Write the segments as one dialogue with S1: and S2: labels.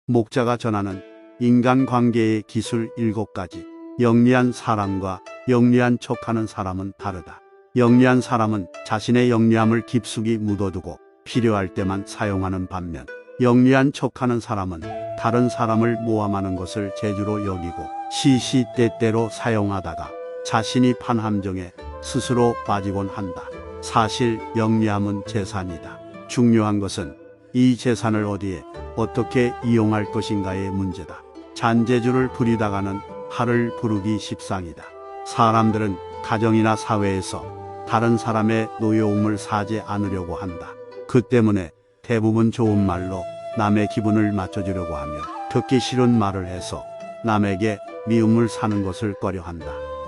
S1: 목자가 전하는 인간관계의 기술 7가지. 영리한 사람과 영리한 척하는 사람은 다르다. 영리한 사람은 자신의 영리함을 깊숙이 묻어두고 필요할 때만 사용하는 반면, 영리한 척하는 사람은 다른 사람을 모함하는 것을 재주로 여기고 시시때때로 사용하다가 자신이 판 함정에 스스로 빠지곤 한다. 사실 영리함은 재산이다. 중요한 것은 이 재산을 어디에 어떻게 이용할 것인가의 문제다. 잔재주를 부리다가는 화를 부르기 십상이다. 사람들은 가정이나 사회에서 다른 사람의 노여움을 사지 않으려고 한다. 그 때문에 대부분 좋은 말로 남의 기분을 맞춰주려고 하며 듣기 싫은 말을 해서 남에게 미움을 사는 것을 꺼려한다.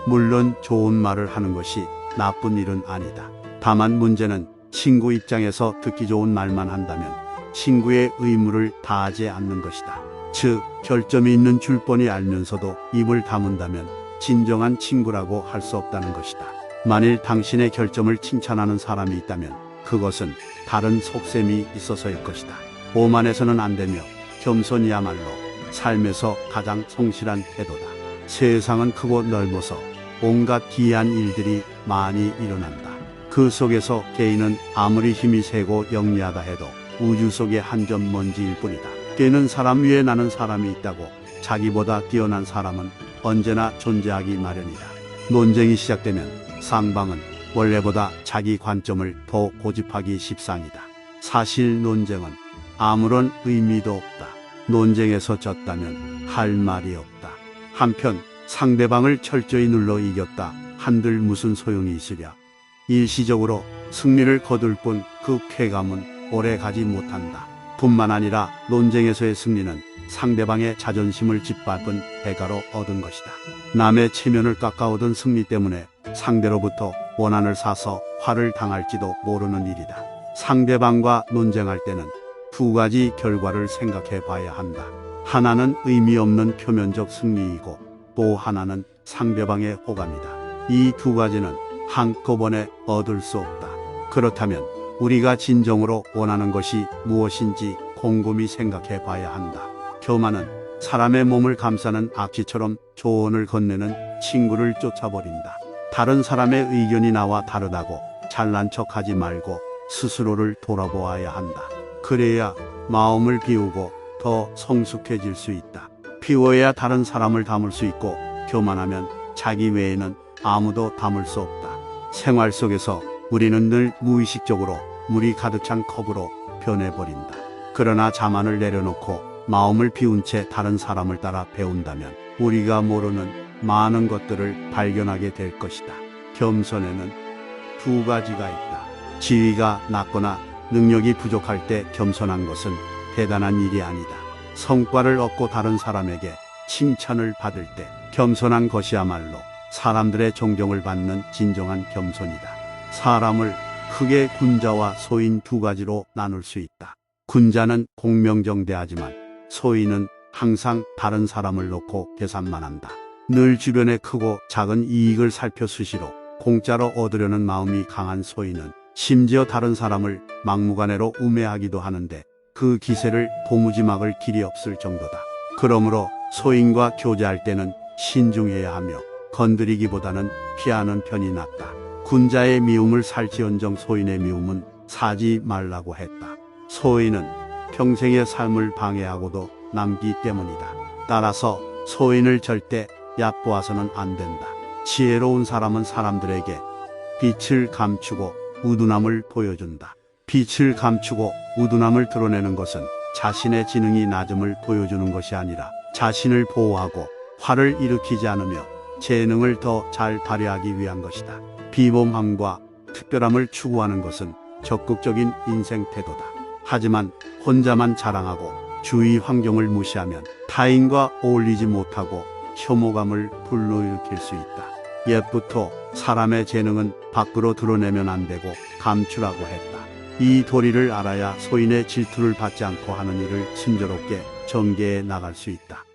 S1: 물론 좋은 말을 하는 것이 나쁜 일은 아니다. 다만 문제는 친구 입장에서 듣기 좋은 말만 한다면 친구의 의무를 다하지 않는 것이다. 즉, 결점이 있는 줄 뻔히 알면서도 입을 다문다면 진정한 친구라고 할 수 없다는 것이다. 만일 당신의 결점을 칭찬하는 사람이 있다면 그것은 다른 속셈이 있어서일 것이다. 오만해서는 안 되며 겸손이야말로 삶에서 가장 성실한 태도다. 세상은 크고 넓어서 온갖 기이한 일들이 많이 일어난다. 그 속에서 개인은 아무리 힘이 세고 영리하다 해도 우주 속의 한 점 먼지일 뿐이다. 깨는 사람 위에 나는 사람이 있다고 자기보다 뛰어난 사람은 언제나 존재하기 마련이다. 논쟁이 시작되면 상방은 원래보다 자기 관점을 더 고집하기 십상이다. 사실 논쟁은 아무런 의미도 없다. 논쟁에서 졌다면 할 말이 없다. 한편 상대방을 철저히 눌러 이겼다 한들 무슨 소용이 있으랴. 일시적으로 승리를 거둘 뿐 그 쾌감은 오래 가지 못한다. 뿐만 아니라 논쟁에서의 승리는 상대방의 자존심을 짓밟은 대가로 얻은 것이다. 남의 체면을 깎아오던 승리 때문에 상대로부터 원한을 사서 화를 당할지도 모르는 일이다. 상대방과 논쟁할 때는 두 가지 결과를 생각해 봐야 한다. 하나는 의미 없는 표면적 승리이고 또 하나는 상대방의 호감이다. 이 두 가지는 한꺼번에 얻을 수 없다. 그렇다면 우리가 진정으로 원하는 것이 무엇인지 곰곰이 생각해 봐야 한다. 교만은 사람의 몸을 감싸는 악취처럼 조언을 건네는 친구를 쫓아버린다. 다른 사람의 의견이 나와 다르다고 잘난 척하지 말고 스스로를 돌아보아야 한다. 그래야 마음을 비우고 더 성숙해질 수 있다. 비워야 다른 사람을 담을 수 있고 교만하면 자기 외에는 아무도 담을 수 없다. 생활 속에서 우리는 늘 무의식적으로 물이 가득 찬 컵으로 변해버린다. 그러나 자만을 내려놓고 마음을 비운 채 다른 사람을 따라 배운다면 우리가 모르는 많은 것들을 발견하게 될 것이다. 겸손에는 두 가지가 있다. 지위가 낮거나 능력이 부족할 때 겸손한 것은 대단한 일이 아니다. 성과를 얻고 다른 사람에게 칭찬을 받을 때 겸손한 것이야말로 사람들의 존경을 받는 진정한 겸손이다. 사람을 크게 군자와 소인 두 가지로 나눌 수 있다. 군자는 공명정대하지만 소인은 항상 다른 사람을 놓고 계산만 한다. 늘 주변의 크고 작은 이익을 살펴 수시로 공짜로 얻으려는 마음이 강한 소인은 심지어 다른 사람을 막무가내로 우매하기도 하는데 그 기세를 도무지 막을 길이 없을 정도다. 그러므로 소인과 교제할 때는 신중해야 하며 건드리기보다는 피하는 편이 낫다. 군자의 미움을 살지언정 소인의 미움은 사지 말라고 했다. 소인은 평생의 삶을 방해하고도 남기 때문이다. 따라서 소인을 절대 얕보아서는 안 된다. 지혜로운 사람은 사람들에게 빛을 감추고 우둔함을 보여준다. 빛을 감추고 우둔함을 드러내는 것은 자신의 지능이 낮음을 보여주는 것이 아니라 자신을 보호하고 화를 일으키지 않으며 재능을 더 잘 발휘하기 위한 것이다. 비범함과 특별함을 추구하는 것은 적극적인 인생 태도다. 하지만 혼자만 자랑하고 주위 환경을 무시하면 타인과 어울리지 못하고 혐오감을 불러일으킬 수 있다. 옛부터 사람의 재능은 밖으로 드러내면 안 되고 감추라고 했다. 이 도리를 알아야 소인의 질투를 받지 않고 하는 일을 순조롭게 전개해 나갈 수 있다.